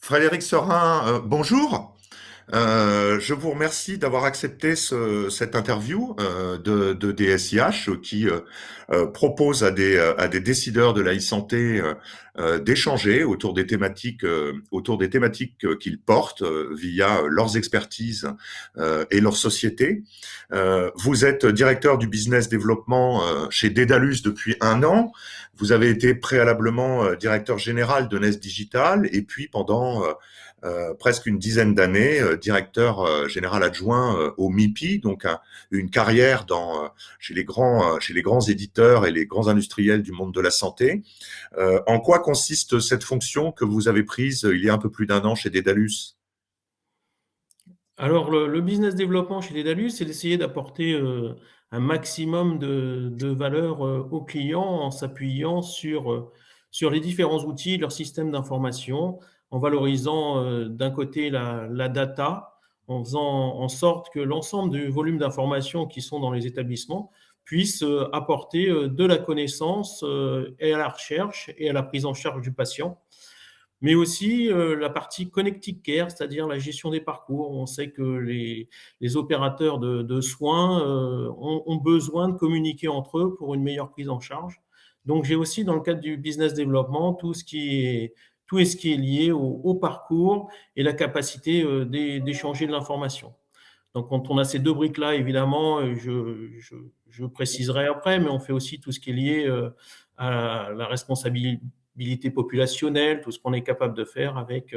Frédéric Serin, bonjour. Je vous remercie d'avoir accepté cette interview de DSIH qui propose à des décideurs de la e-santé d'échanger autour des thématiques qu'ils portent via leurs expertises et leur société. Vous êtes directeur du business développement chez Dedalus depuis 1 an. Vous avez été préalablement directeur général de Nest Digital et puis pendant presque une dizaine d'années, directeur général adjoint au MIPI, donc une carrière chez les grands éditeurs et les grands industriels du monde de la santé. En quoi consiste cette fonction que vous avez prise il y a un peu plus d'1 an chez Dedalus? Alors, le business développement chez Dedalus, c'est d'essayer d'apporter un maximum de valeur aux clients en s'appuyant sur les différents outils, leur système d'information, en valorisant d'un côté la data, en faisant en sorte que l'ensemble du volume d'informations qui sont dans les établissements puisse apporter de la connaissance et à la recherche et à la prise en charge du patient, mais aussi la partie connected care, c'est-à-dire la gestion des parcours. On sait que les opérateurs de soins ont besoin de communiquer entre eux pour une meilleure prise en charge. Donc, j'ai aussi, dans le cadre du business développement, tout ce qui est lié au parcours et la capacité d'échanger de l'information. Donc, quand on a ces deux briques-là, évidemment, je préciserai après, mais on fait aussi tout ce qui est lié à la responsabilité populationnelle, tout ce qu'on est capable de faire avec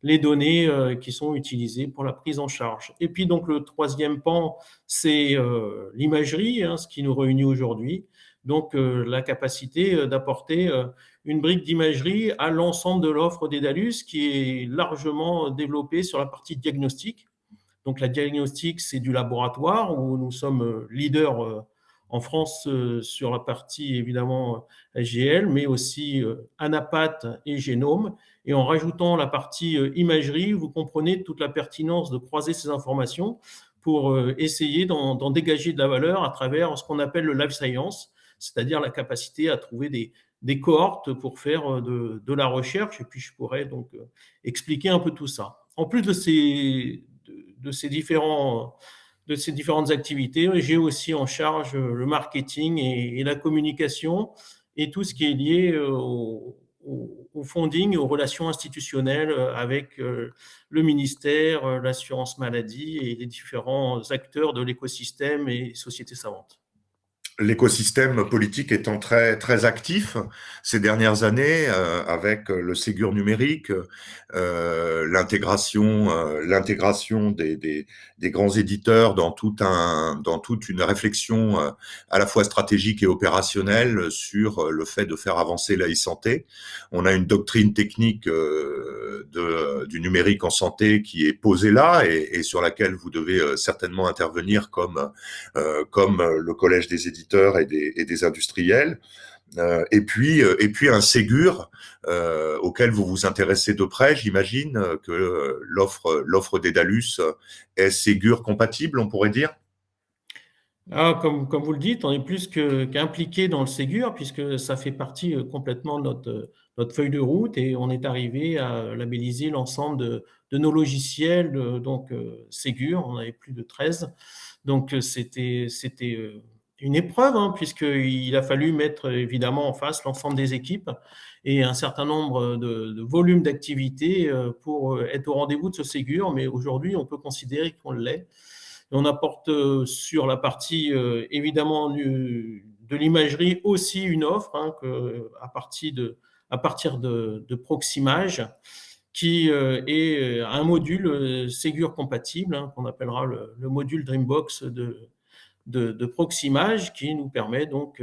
les données qui sont utilisées pour la prise en charge. Et puis, donc, le troisième pan, c'est l'imagerie, hein, ce qui nous réunit aujourd'hui. Donc, la capacité d'apporter une brique d'imagerie à l'ensemble de l'offre d'Edalus qui est largement développée sur la partie diagnostic. Donc, la diagnostic, c'est du laboratoire où nous sommes leaders en France sur la partie évidemment SGL, mais aussi Anapat et Génome. Et en rajoutant la partie imagerie, vous comprenez toute la pertinence de croiser ces informations pour essayer d'en dégager de la valeur à travers ce qu'on appelle le life science, c'est-à-dire la capacité à trouver des cohortes pour faire de la recherche. Et puis, je pourrais donc expliquer un peu tout ça. En plus de ces différentes activités, j'ai aussi en charge le marketing et la communication et tout ce qui est lié au funding et aux relations institutionnelles avec le ministère, l'assurance maladie et les différents acteurs de l'écosystème et sociétés savantes. L'écosystème politique étant très actif ces dernières années avec le Ségur numérique, l'intégration des grands éditeurs dans toute une réflexion à la fois stratégique et opérationnelle sur le fait de faire avancer la e-santé. On a une doctrine technique du numérique en santé qui est posée là et sur laquelle vous devez certainement intervenir comme le collège des éditeurs et des industriels. Et puis un Ségur auquel vous vous intéressez de près. J'imagine que l'offre d'Edalus est Ségur compatible, on pourrait dire. Ah, comme vous le dites, on est plus qu'impliqué dans le Ségur puisque ça fait partie complètement de notre feuille de route et on est arrivé à labelliser l'ensemble de nos logiciels donc Ségur. On avait plus de 13. Donc c'était une épreuve hein, puisqu'il a fallu mettre évidemment en face l'ensemble des équipes et un certain nombre de volumes d'activités pour être au rendez-vous de ce Ségur. Mais aujourd'hui, on peut considérer qu'on l'est. On apporte sur la partie évidemment de l'imagerie aussi une offre hein, à partir de Proximage qui est un module Ségur compatible hein, qu'on appellera le module Dreambox de Proximage qui nous permet donc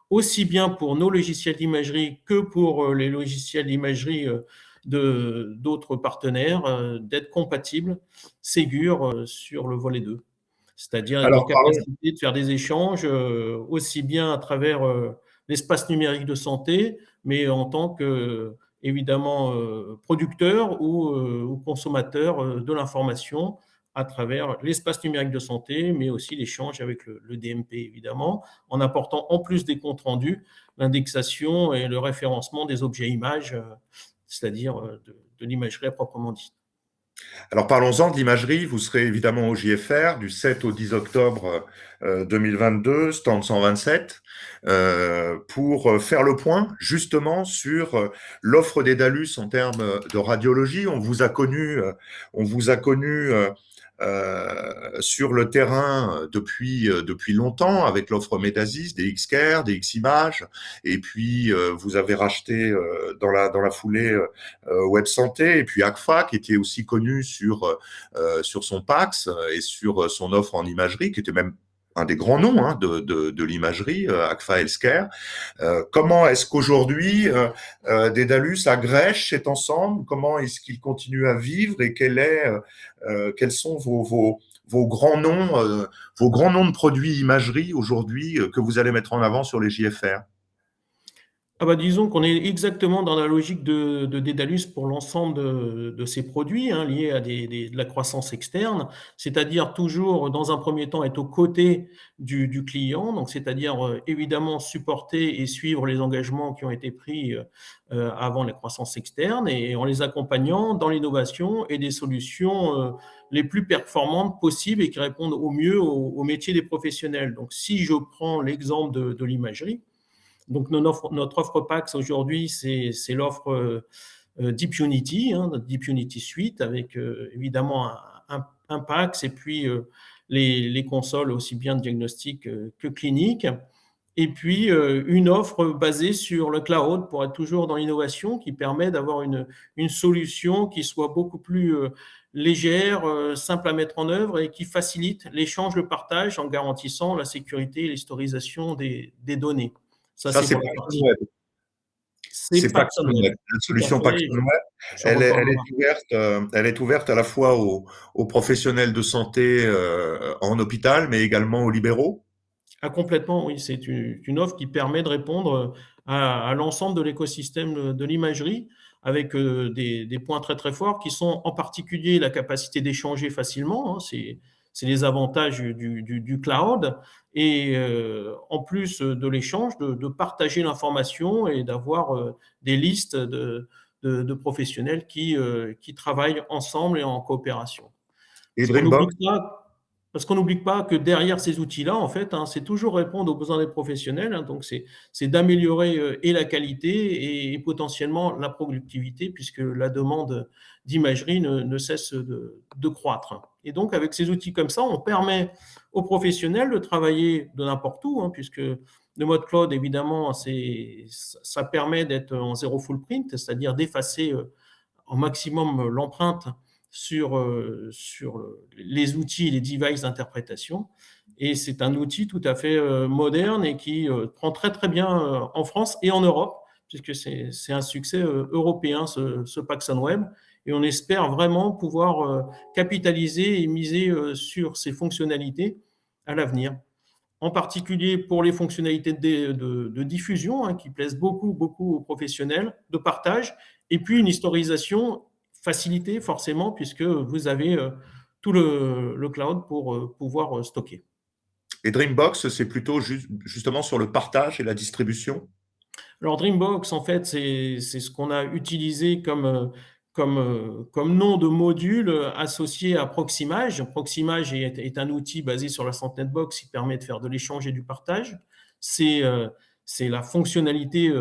aussi bien pour nos logiciels d'imagerie que pour les logiciels d'imagerie d'autres partenaires d'être compatibles Ségur sur le volet 2. C'est-à-dire être en Alors, parlons, capacité de faire des échanges aussi bien à travers l'espace numérique de santé, mais en tant que, évidemment, producteur ou consommateur de l'information à travers l'espace numérique de santé, mais aussi l'échange avec le DMP, évidemment, en apportant en plus des comptes rendus, l'indexation et le référencement des objets images c'est-à-dire de l'imagerie à proprement dit. Alors parlons-en de l'imagerie. Vous serez évidemment au JFR du 7 au 10 octobre 2022, stand 127, pour faire le point justement sur l'offre d'Edalus en termes de radiologie. On vous a connu sur le terrain depuis longtemps avec l'offre Metasis, des Xcare, des Ximages, et puis vous avez racheté dans la foulée Web Santé, et puis Agfa qui était aussi connu sur son PAX et sur son offre en imagerie, qui était même un des grands noms de l'imagerie, Agfa Healthcare. Comment est-ce qu'aujourd'hui Dedalus agrège cet ensemble? Comment est-ce qu'il continue à vivre et quels sont vos grands noms de produits imagerie aujourd'hui que vous allez mettre en avant sur les JFR? Ah bah disons qu'on est exactement dans la logique de Dedalus pour l'ensemble de ces produits liés à de la croissance externe, c'est-à-dire toujours dans un premier temps être aux côtés du client, donc c'est-à-dire évidemment supporter et suivre les engagements qui ont été pris avant la croissance externe et en les accompagnant dans l'innovation et des solutions les plus performantes possibles et qui répondent au mieux au métier des professionnels. Donc si je prends l'exemple de l'imagerie, donc notre offre PAX aujourd'hui, c'est l'offre Deep Unity, Deep Unity Suite, avec évidemment un PAX et puis les consoles aussi bien de diagnostic que clinique. Et puis une offre basée sur le cloud pour être toujours dans l'innovation qui permet d'avoir une solution qui soit beaucoup plus légère, simple à mettre en œuvre et qui facilite l'échange, le partage en garantissant la sécurité et l'historisation des données. Ça, Ça, c'est c'est pour la Paxson partie. Web. C'est C'est Paxson Paxson Web. Web. La Tout à solution fait. Paxson Web, J'en reparlerai. elle est ouverte à la fois aux professionnels de santé en hôpital, mais également aux libéraux. Ah, complètement, oui. C'est une offre qui permet de répondre à l'ensemble de l'écosystème de l'imagerie avec des points très très forts qui sont en particulier la capacité d'échanger facilement. C'est les avantages du cloud et en plus de l'échange, de partager l'information et d'avoir des listes de professionnels qui travaillent ensemble et en coopération. Et Parce qu'on n'oublie Dreambox, pas, parce qu'on n'oublie pas que derrière ces outils-là, en fait, c'est toujours répondre aux besoins des professionnels. Donc, c'est d'améliorer et la qualité et potentiellement la productivité, puisque la demande d'imagerie ne cesse de croître. Et donc, avec ces outils comme ça, on permet aux professionnels de travailler de n'importe où, puisque le mode cloud, évidemment, ça permet d'être en zéro footprint, c'est-à-dire d'effacer au maximum l'empreinte sur les outils et les devices d'interprétation. Et c'est un outil tout à fait moderne et qui prend très très bien en France et en Europe, puisque c'est un succès européen, ce Paxson Web. Et on espère vraiment pouvoir capitaliser et miser sur ces fonctionnalités à l'avenir. En particulier pour les fonctionnalités de diffusion qui plaisent beaucoup, beaucoup aux professionnels, de partage, et puis une historisation facilitée forcément puisque vous avez tout le cloud pour pouvoir stocker. et Dreambox, c'est plutôt justement sur le partage et la distribution. Alors Dreambox, en fait, c'est ce qu'on a utilisé comme nom de module associé à Proximage. Proximage est un outil basé sur la SentinelBox qui permet de faire de l'échange et du partage. C'est c'est la fonctionnalité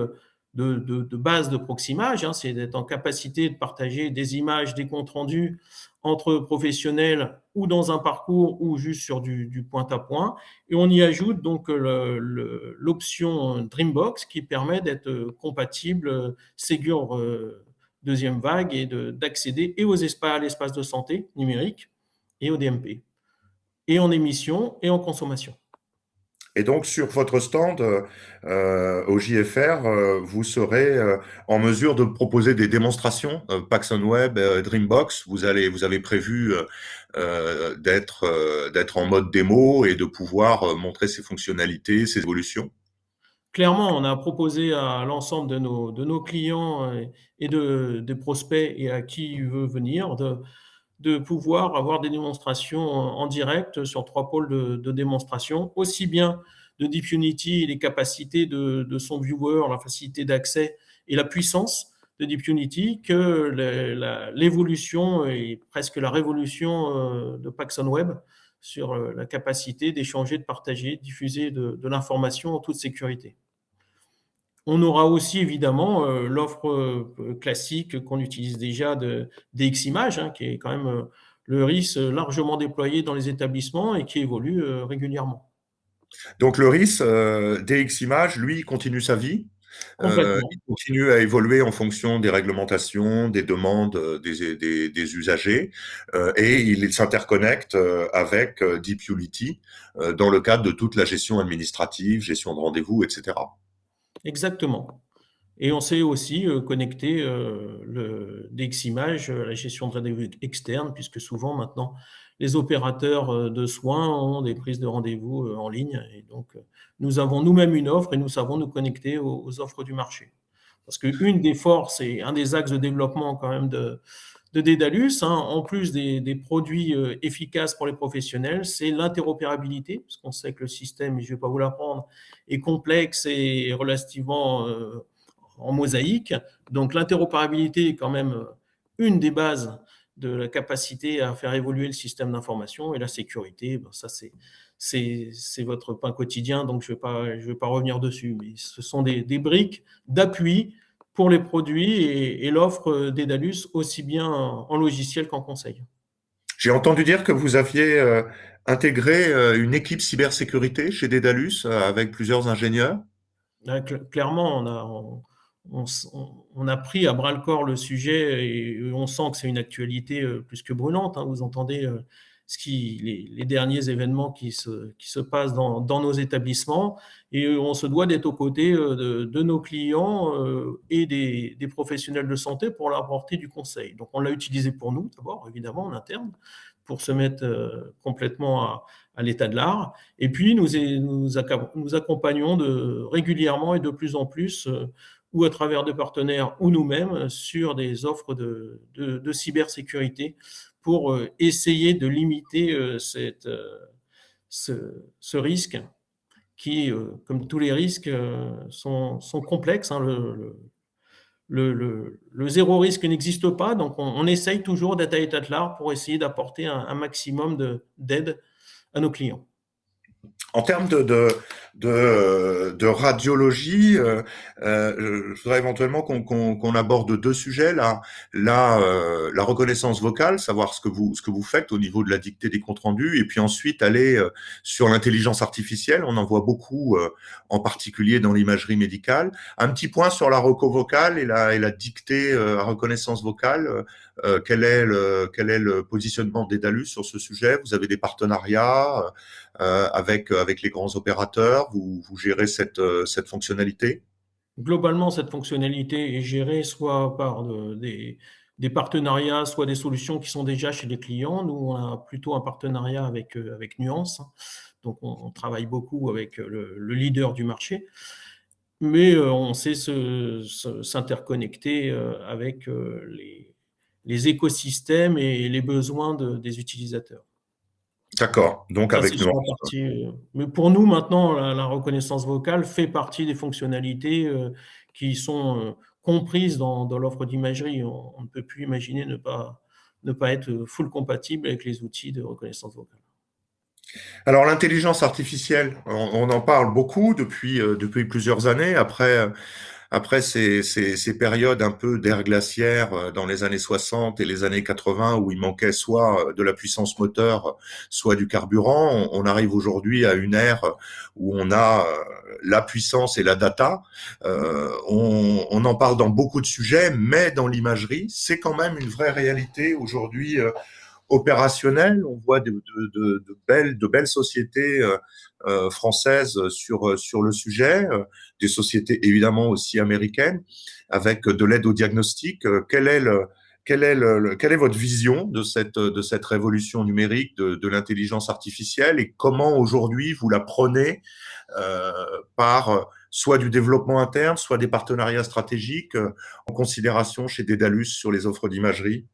de base de Proximage, c'est d'être en capacité de partager des images, des comptes rendus entre professionnels ou dans un parcours ou juste sur du point-à-point. Et on y ajoute donc l'option Dreambox qui permet d'être compatible Ségur deuxième vague et d'accéder et à l'espace de santé numérique et au DMP, et en émission et en consommation. Et donc, sur votre stand au JFR, vous serez en mesure de proposer des démonstrations Paxson Web, Dreambox. Vous avez prévu d'être en mode démo et de pouvoir montrer ses fonctionnalités, ses évolutions. Clairement, on a proposé à l'ensemble de nos clients et des prospects et à qui veut venir de pouvoir avoir des démonstrations en direct sur 3 pôles de démonstration, aussi bien de Deep Unity, les capacités de son viewer, la facilité d'accès et la puissance de Deep Unity que l'évolution et presque la révolution de Paxson Web sur la capacité d'échanger, de partager, de diffuser de l'information en toute sécurité. On aura aussi évidemment l'offre classique qu'on utilise déjà de DXImage, qui est quand même le RIS largement déployé dans les établissements et qui évolue régulièrement. Donc le RIS, DXImage, lui, continue sa vie. Complètement. Il continue à évoluer en fonction des réglementations, des demandes des usagers, et il s'interconnecte avec Deep Unity dans le cadre de toute la gestion administrative, gestion de rendez-vous, etc. Exactement. Et on sait aussi connecter le DXImage à la gestion de rendez-vous externe, puisque souvent maintenant, les opérateurs de soins ont des prises de rendez-vous en ligne. Et donc, nous avons nous-mêmes une offre et nous savons nous connecter aux offres du marché. Parce qu'une des forces et un des axes de développement quand même de Dédalus, en plus des produits efficaces pour les professionnels, c'est l'interopérabilité, parce qu'on sait que le système, et je ne vais pas vous l'apprendre, est complexe et relativement en mosaïque. Donc l'interopérabilité est quand même une des bases de la capacité à faire évoluer le système d'information, et la sécurité, ça c'est votre pain quotidien, donc je vais pas revenir dessus, mais ce sont des briques d'appui pour les produits et l'offre Dédalus, aussi bien en logiciel qu'en conseil. J'ai entendu dire que vous aviez intégré une équipe cybersécurité chez Dédalus avec plusieurs ingénieurs. Clairement, on a pris à bras le corps le sujet et on sent que c'est une actualité plus que brûlante. Vous entendez les derniers événements qui se passent dans nos établissements, et on se doit d'être aux côtés de nos clients et des professionnels de santé pour leur apporter du conseil. Donc on l'a utilisé pour nous, d'abord, évidemment, en interne, pour se mettre complètement à l'état de l'art. Et puis, nous accompagnons régulièrement et de plus en plus, ou à travers des partenaires ou nous-mêmes, sur des offres de cybersécurité pour essayer de limiter ce risque qui, comme tous les risques, sont complexes. Le zéro risque n'existe pas, donc on essaye toujours d'être à l'état de l'art pour essayer d'apporter un maximum d'aide à nos clients. En termes de radiologie, je voudrais éventuellement qu'on aborde deux sujets là. La reconnaissance vocale, savoir ce que vous faites au niveau de la dictée des comptes rendus, et puis ensuite aller sur l'intelligence artificielle. On en voit beaucoup, en particulier dans l'imagerie médicale. Un petit point sur la reco vocale et la dictée à reconnaissance vocale. Quel est le positionnement de Dédalus sur ce sujet? Vous avez des partenariats avec les grands opérateurs, vous gérez cette fonctionnalité? Globalement, cette fonctionnalité est gérée soit par des partenariats, soit des solutions qui sont déjà chez les clients. Nous, on a plutôt un partenariat avec Nuance. Donc, on travaille beaucoup avec le leader du marché. Mais on sait s'interconnecter avec les écosystèmes et les besoins des utilisateurs. D'accord, donc Ça, c'est avec sur la Nuance. partie. Mais pour nous, maintenant, la reconnaissance vocale fait partie des fonctionnalités qui sont comprises dans l'offre d'imagerie. On ne peut plus imaginer ne pas être full compatible avec les outils de reconnaissance vocale. Alors l'intelligence artificielle, on en parle beaucoup depuis plusieurs années. Après ces périodes un peu d'ère glaciaire dans les années 60 et les années 80 où il manquait soit de la puissance moteur, soit du carburant, on arrive aujourd'hui à une ère où on a la puissance et la data. On en parle dans beaucoup de sujets, mais dans l'imagerie, c'est quand même une vraie réalité aujourd'hui opérationnelle. On voit de belles sociétés françaises sur le sujet, des sociétés évidemment aussi américaines, avec de l'aide au diagnostic. Quelle est votre vision de cette révolution numérique, de l'intelligence artificielle, et comment aujourd'hui vous la prenez par soit du développement interne, soit des partenariats stratégiques en considération chez Dédalus sur les offres d'imagerie?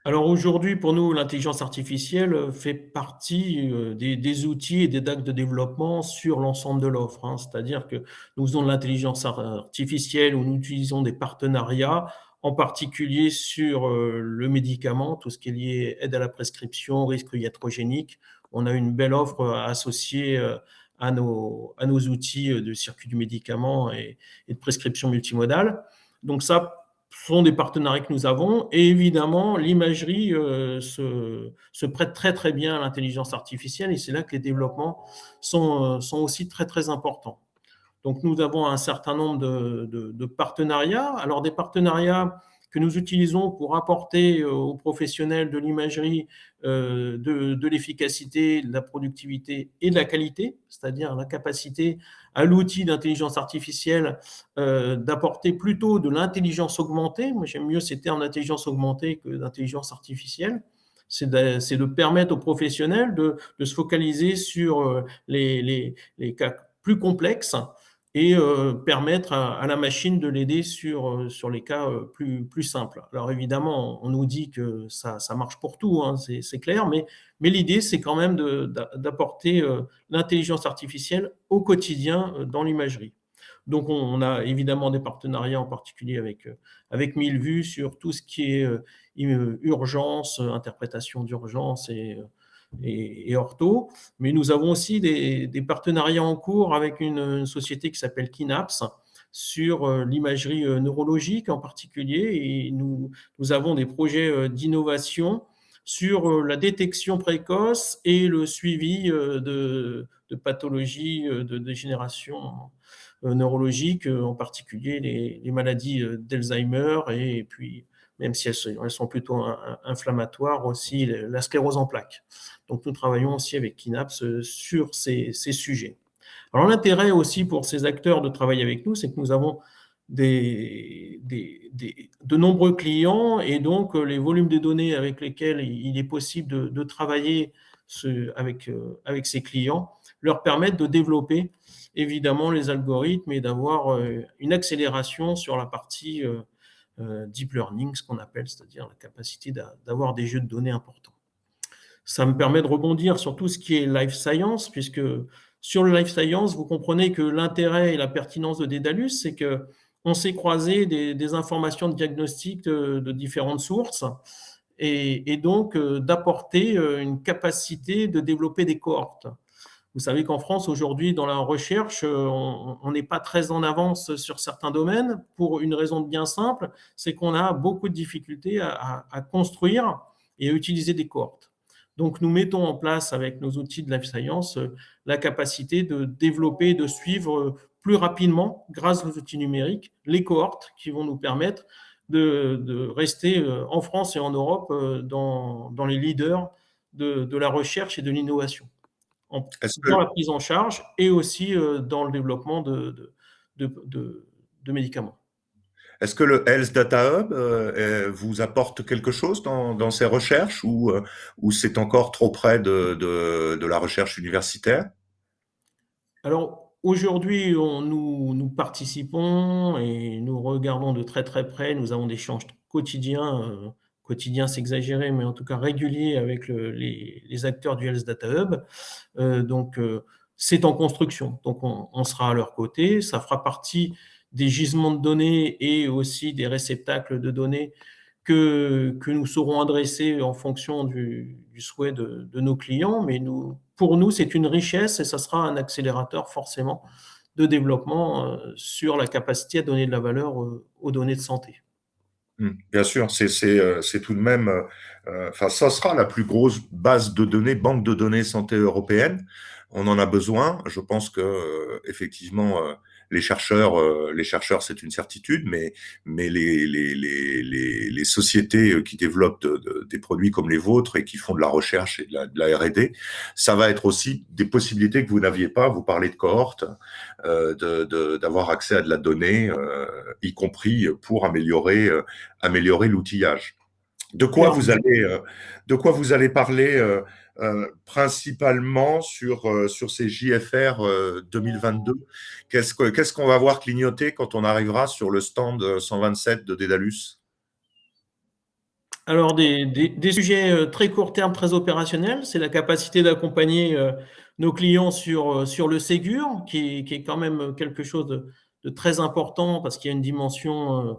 Alors aujourd'hui, pour nous, l'intelligence artificielle fait partie des outils et des axes de développement sur l'ensemble de l'offre, hein. C'est-à-dire que nous faisons de l'intelligence artificielle où nous utilisons des partenariats, en particulier sur le médicament, tout ce qui est lié aide à la prescription, risque iatrogénique. On a une belle offre associée à nos outils de circuit du médicament et de prescription multimodale. Donc ça, ce sont des partenariats que nous avons. Et évidemment, l'imagerie se prête très très bien à l'intelligence artificielle et c'est là que les développements sont aussi très très importants. Donc, nous avons un certain nombre de partenariats. Alors, des partenariats que nous utilisons pour apporter aux professionnels de l'imagerie de l'efficacité, de la productivité et de la qualité, c'est-à-dire la capacité à l'outil d'intelligence artificielle d'apporter plutôt de l'intelligence augmentée. Moi, j'aime mieux ces termes d'intelligence augmentée que d'intelligence artificielle. C'est de permettre aux professionnels de se focaliser sur les cas plus complexes et permettre à la machine de l'aider sur les cas plus simples. Alors évidemment, on nous dit que ça marche pour tout, hein, c'est clair, mais l'idée, c'est quand même d'apporter l'intelligence artificielle au quotidien dans l'imagerie. Donc on a évidemment des partenariats en particulier avec 1000 vues sur tout ce qui est urgence, interprétation d'urgence et ortho. Mais nous avons aussi des partenariats en cours avec une société qui s'appelle Kinaps sur l'imagerie neurologique en particulier. Et nous avons des projets d'innovation sur la détection précoce et le suivi de pathologies de dégénération neurologique, en particulier les maladies d'Alzheimer et puis même si elles sont plutôt inflammatoires, aussi la sclérose en plaques. Donc nous travaillons aussi avec Kinaps sur ces sujets. Alors l'intérêt aussi pour ces acteurs de travailler avec nous, c'est que nous avons de nombreux clients et donc les volumes de données avec lesquels il est possible de travailler avec ces clients leur permettent de développer évidemment les algorithmes et d'avoir une accélération sur la partie deep learning, ce qu'on appelle, c'est-à-dire la capacité d'avoir des jeux de données importants. Ça me permet de rebondir sur tout ce qui est life science, puisque sur le life science, vous comprenez que l'intérêt et la pertinence de Daedalus, c'est que on s'est croisé des informations de diagnostic de différentes sources et donc d'apporter une capacité de développer des cohortes. Vous savez qu'en France, aujourd'hui, dans la recherche, on n'est pas très en avance sur certains domaines pour une raison bien simple, c'est qu'on a beaucoup de difficultés à construire et à utiliser des cohortes. Donc, nous mettons en place avec nos outils de life science la capacité de développer, de suivre plus rapidement, grâce aux outils numériques, les cohortes qui vont nous permettre de rester en France et en Europe dans les leaders de la recherche et de l'innovation Est-ce dans que la prise en charge et aussi dans le développement de médicaments. Est-ce que le Health Data Hub vous apporte quelque chose dans ces recherches ou c'est encore trop près de la recherche universitaire? Alors aujourd'hui, nous participons et nous regardons de très très près. Nous avons des échanges quotidiens, quotidiens c'est exagéré, mais en tout cas réguliers avec les acteurs du Health Data Hub. Donc c'est en construction. Donc on sera à leur côté. Ça fera partie des gisements de données et aussi des réceptacles de données que nous saurons adresser en fonction du souhait de nos clients. Mais pour nous, c'est une richesse et ça sera un accélérateur forcément de développement sur la capacité à donner de la valeur aux données de santé. Bien sûr, c'est tout de même, enfin, ça sera la plus grosse base de données, banque de données santé européenne. On en a besoin. Je pense que effectivement, les chercheurs, c'est une certitude, mais les sociétés qui développent des produits comme les vôtres et qui font de la recherche et de la R&D, ça va être aussi des possibilités que vous n'aviez pas. Vous parlez de cohortes, d'avoir accès à de la donnée, y compris pour améliorer l'outillage. Clairement. De quoi vous allez parler principalement sur ces JFR 2022? Qu'est-ce qu'on va voir clignoter quand on arrivera sur le stand 127 de Dédalus? Alors, des sujets très court terme, très opérationnels, c'est la capacité d'accompagner nos clients sur le Ségur, qui est quand même quelque chose de très important parce qu'il y a une dimension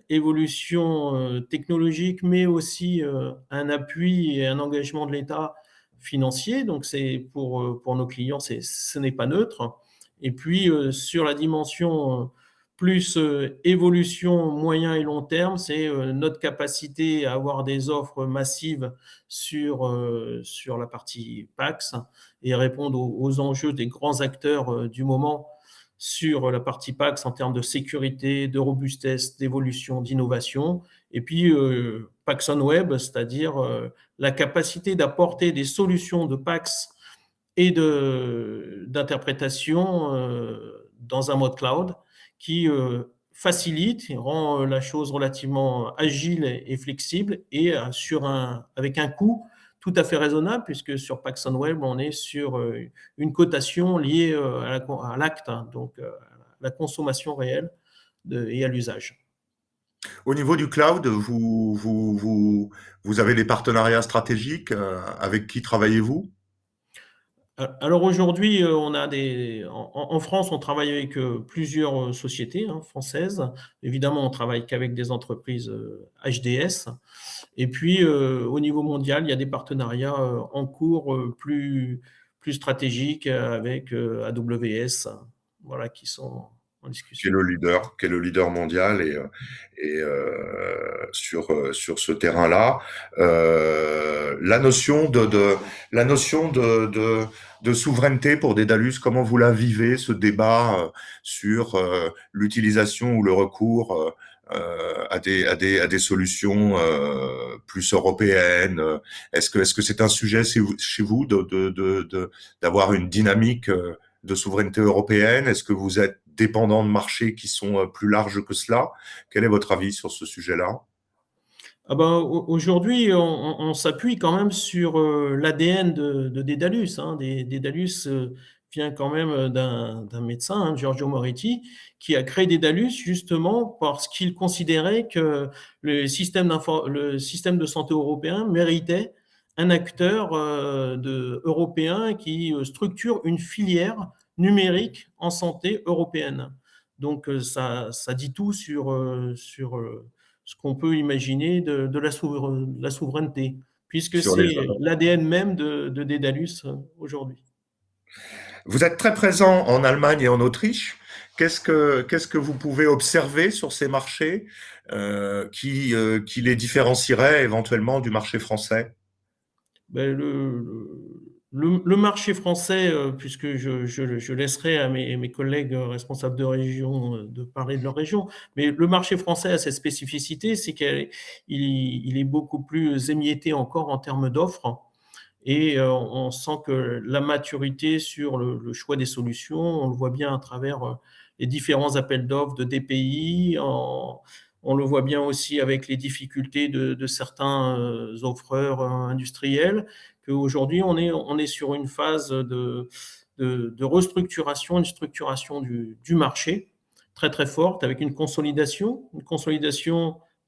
évolution technologique, mais aussi un appui et un engagement de l'État financier. Donc, c'est pour nos clients, ce n'est pas neutre. Et puis, sur la dimension plus évolution moyen et long terme, c'est notre capacité à avoir des offres massives sur la partie PAX et répondre aux enjeux des grands acteurs du moment sur la partie PAX en termes de sécurité, de robustesse, d'évolution, d'innovation. Et puis PAX on Web, c'est-à-dire la capacité d'apporter des solutions de PAX et d'interprétation dans un mode cloud qui facilite et rend la chose relativement agile et flexible et avec un coût tout à fait raisonnable puisque sur Paxson Web, on est sur une cotation liée à l'acte, hein, donc à la consommation réelle et à l'usage. Au niveau du cloud, vous avez des partenariats stratégiques. Avec qui travaillez-vous? Alors aujourd'hui, en France, on travaille avec plusieurs sociétés hein, françaises. Évidemment, on travaille qu'avec des entreprises HDS. Et puis, au niveau mondial, il y a des partenariats en cours plus stratégiques avec AWS, voilà, qui sont en discussion. Qui est le leader mondial sur ce terrain-là. La notion de souveraineté pour Dédalus, comment vous la vivez, ce débat sur l'utilisation ou le recours à des solutions plus européennes? Est-ce que c'est un sujet chez vous d'avoir une dynamique de souveraineté européenne? Est-ce que vous êtes dépendant de marchés qui sont plus larges que cela? Quel est votre avis sur ce sujet-là? Ah ben, aujourd'hui, on s'appuie quand même sur l'ADN de Dédalus, hein. Dédalus vient quand même d'un médecin, hein, Giorgio Moretti, qui a créé Dédalus justement parce qu'il considérait que le système de santé européen méritait un acteur européen qui structure une filière numérique en santé européenne. Donc ça dit tout sur ce qu'on peut imaginer de la souveraineté, puisque Sur les... c'est l'ADN même de Dédalus aujourd'hui. Vous êtes très présent en Allemagne et en Autriche. Qu'est-ce que vous pouvez observer sur ces marchés qui les différencierait éventuellement du marché français? Ben, le marché français, puisque je laisserai à mes collègues responsables de région de parler de leur région, mais le marché français a cette spécificité, c'est qu'il est beaucoup plus émietté encore en termes d'offres. Et on sent que la maturité sur le choix des solutions, on le voit bien à travers les différents appels d'offres de DPI. On le voit bien aussi avec les difficultés de certains offreurs industriels, qu'aujourd'hui, on est sur une phase de restructuration, une structuration du marché très très forte, avec une consolidation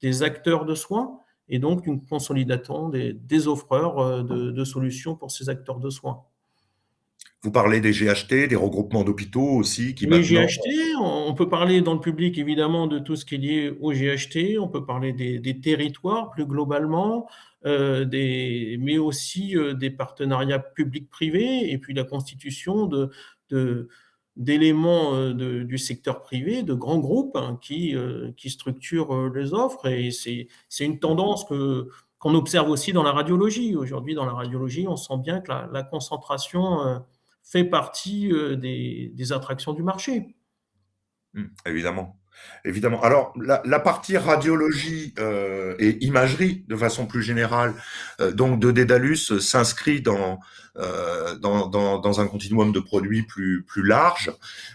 des acteurs de soins, et donc une consolidation des offreurs de solutions pour ces acteurs de soins. Vous parlez des GHT, des regroupements d'hôpitaux aussi, qui Les maintenant... GHT, on peut parler dans le public évidemment de tout ce qui est lié aux GHT, on peut parler des territoires plus globalement, mais aussi des partenariats publics-privés et puis la constitution de, d'éléments du secteur privé, de grands groupes hein, qui structurent les offres et c'est une tendance qu'on observe aussi dans la radiologie. Aujourd'hui, dans la radiologie, on sent bien que la concentration fait partie des attractions du marché. Évidemment. Évidemment. Alors, la partie radiologie et imagerie, de façon plus générale, donc de Dédalus, s'inscrit dans un continuum de produits plus large,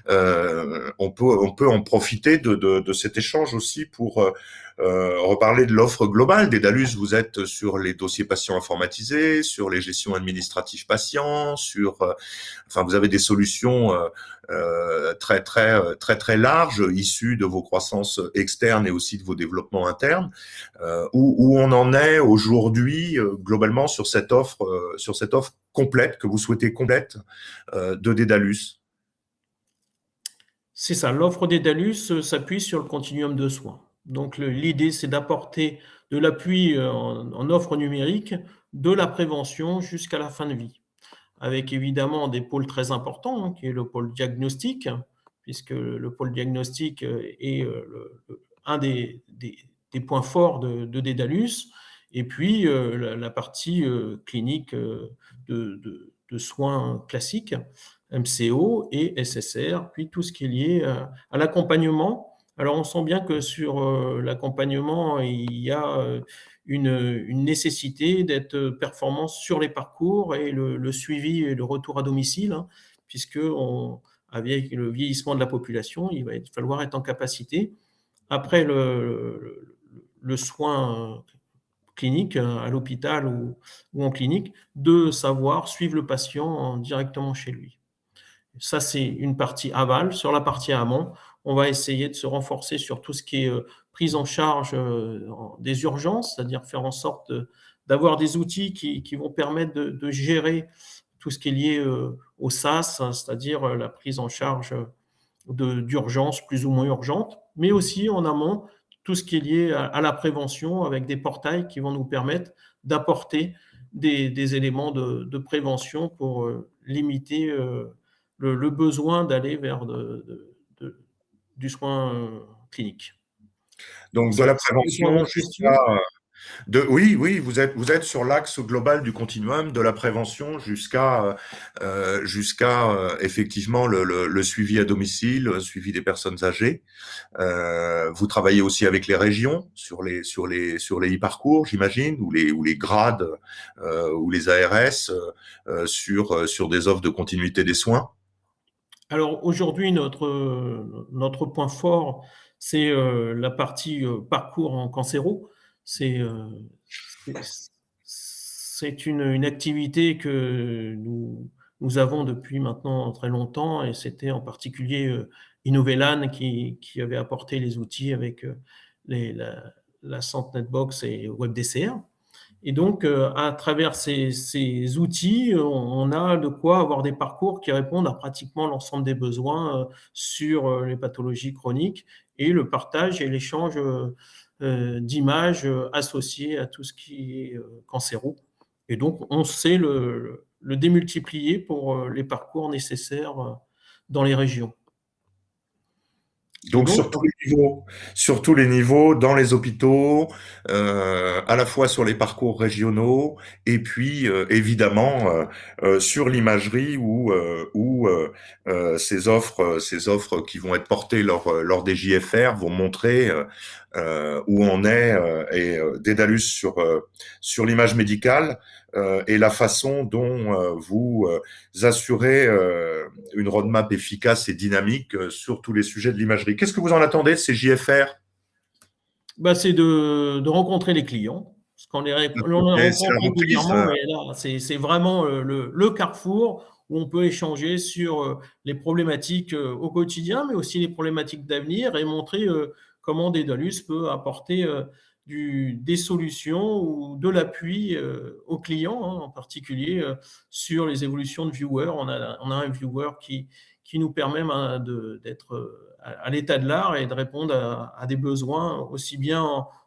on peut en profiter de cet échange aussi pour reparler de l'offre globale. Dédalus, vous êtes sur les dossiers patients informatisés, sur les gestions administratives patients, enfin, vous avez des solutions très larges issues de vos croissances externes et aussi de vos développements internes. Où on en est aujourd'hui globalement sur cette offre complète que vous souhaitez complète de Dédalus. C'est ça, l'offre Dédalus s'appuie sur le continuum de soins. Donc l'idée, c'est d'apporter de l'appui en offre numérique, de la prévention jusqu'à la fin de vie, avec évidemment des pôles très importants, qui est le pôle diagnostic, puisque le pôle diagnostic est un des points forts de Dédalus, et puis la partie clinique de soins classiques, MCO et SSR, puis tout ce qui est lié à l'accompagnement. Alors on sent bien que sur l'accompagnement, il y a une nécessité d'être performant sur les parcours et le suivi et le retour à domicile, hein, puisque avec le vieillissement de la population, il va falloir être en capacité, après le soin clinique, à l'hôpital ou en clinique, de savoir suivre le patient directement chez lui. Ça, c'est une partie aval. Sur la partie amont, on va essayer de se renforcer sur tout ce qui est prise en charge des urgences, c'est-à-dire faire en sorte d'avoir des outils qui vont permettre de gérer tout ce qui est lié au SAS, hein, c'est-à-dire la prise en charge d'urgences plus ou moins urgentes, mais aussi en amont, tout ce qui est lié à la prévention avec des portails qui vont nous permettre d'apporter des éléments de prévention pour limiter le besoin d'aller vers du soin clinique. Donc de Ça la répond à prévention votre jusqu'à question. oui, vous êtes sur l'axe global du continuum de la prévention jusqu'à effectivement le suivi à domicile, le suivi des personnes âgées. Vous travaillez aussi avec les régions sur les e-parcours, j'imagine, ou les grades ou les ARS sur des offres de continuité des soins. Alors aujourd'hui, notre point fort, c'est la partie parcours en cancéro. C'est c'est c'est une activité que nous avons depuis maintenant très longtemps, et c'était en particulier Innovelan qui avait apporté les outils avec la SentinelBox et WebDCR. Et donc, à travers ces outils, on a de quoi avoir des parcours qui répondent à pratiquement l'ensemble des besoins sur les pathologies chroniques, et le partage et l'échange d'images associées à tout ce qui est cancéro. Et donc, on sait le démultiplier pour les parcours nécessaires dans les régions. Et Donc donc, sur tous les niveaux, dans les hôpitaux, à la fois sur les parcours régionaux, et puis évidemment sur l'imagerie où ces offres qui vont être portées lors des JFR vont montrer où on est et Dédalus sur l'image médicale et la façon dont vous assurez une roadmap efficace et dynamique sur tous les sujets de l'imagerie. Qu'est-ce que vous en attendez de ces JFR? bah, c'est de rencontrer les clients, parce qu'on on les Et c'est la rencontre reprise. régulièrement, mais là, c'est vraiment le carrefour où on peut échanger sur les problématiques au quotidien, mais aussi les problématiques d'avenir, et montrer comment Dédalus peut apporter des solutions ou de l'appui aux clients, hein, en particulier sur les évolutions de viewers. On a un viewer qui nous permet d'être à l'état de l'art et de répondre à des besoins aussi bien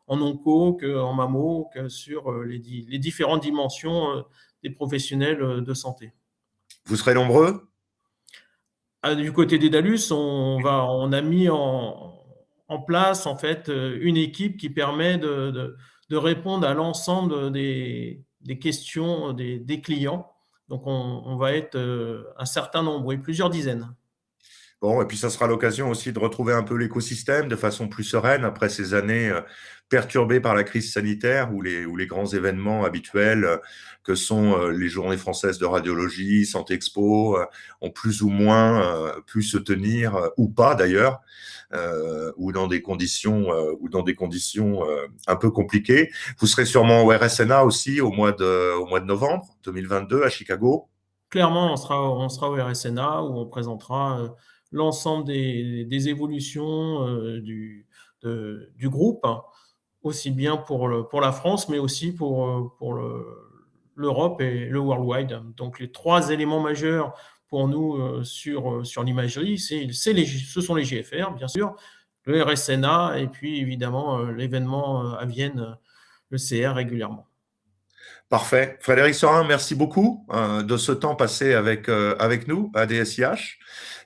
en onco qu'en mammo, que sur les différentes dimensions des professionnels de santé. Vous serez nombreux? Du côté des Dalus, on a mis en place en fait une équipe qui permet de répondre à l'ensemble des questions des clients. Donc on va être un certain nombre, oui, plusieurs dizaines. Bon, et puis ça sera l'occasion aussi de retrouver un peu l'écosystème de façon plus sereine après ces années perturbées par la crise sanitaire ou les grands événements habituels que sont les journées françaises de radiologie, Santé Expo, ont plus ou moins pu se tenir, ou pas d'ailleurs, ou dans des conditions un peu compliquées. Vous serez sûrement au RSNA aussi au mois de novembre 2022 à Chicago. Clairement, on sera au RSNA où on présentera l'ensemble des évolutions du groupe, hein, aussi bien pour la France, mais aussi pour l'Europe et le worldwide. Donc les trois éléments majeurs pour nous sur l'imagerie, ce sont les GFR, bien sûr, le RSNA et puis évidemment l'événement à Vienne, le CR régulièrement. Parfait. Frédéric Sorin, merci beaucoup de ce temps passé avec nous à DSIH.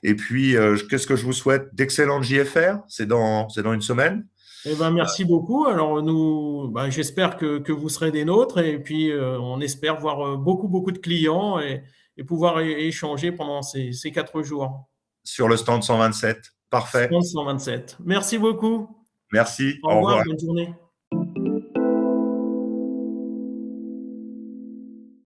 Et puis, qu'est-ce que je vous souhaite? D'excellentes JFR. C'est dans une semaine. Eh ben, merci beaucoup. Alors nous, ben, j'espère que vous serez des nôtres et puis on espère voir beaucoup de clients et pouvoir échanger pendant ces 4 jours. Sur le stand 127. Parfait. France 127. Merci beaucoup. Merci. Au Au revoir, revoir. bonne journée.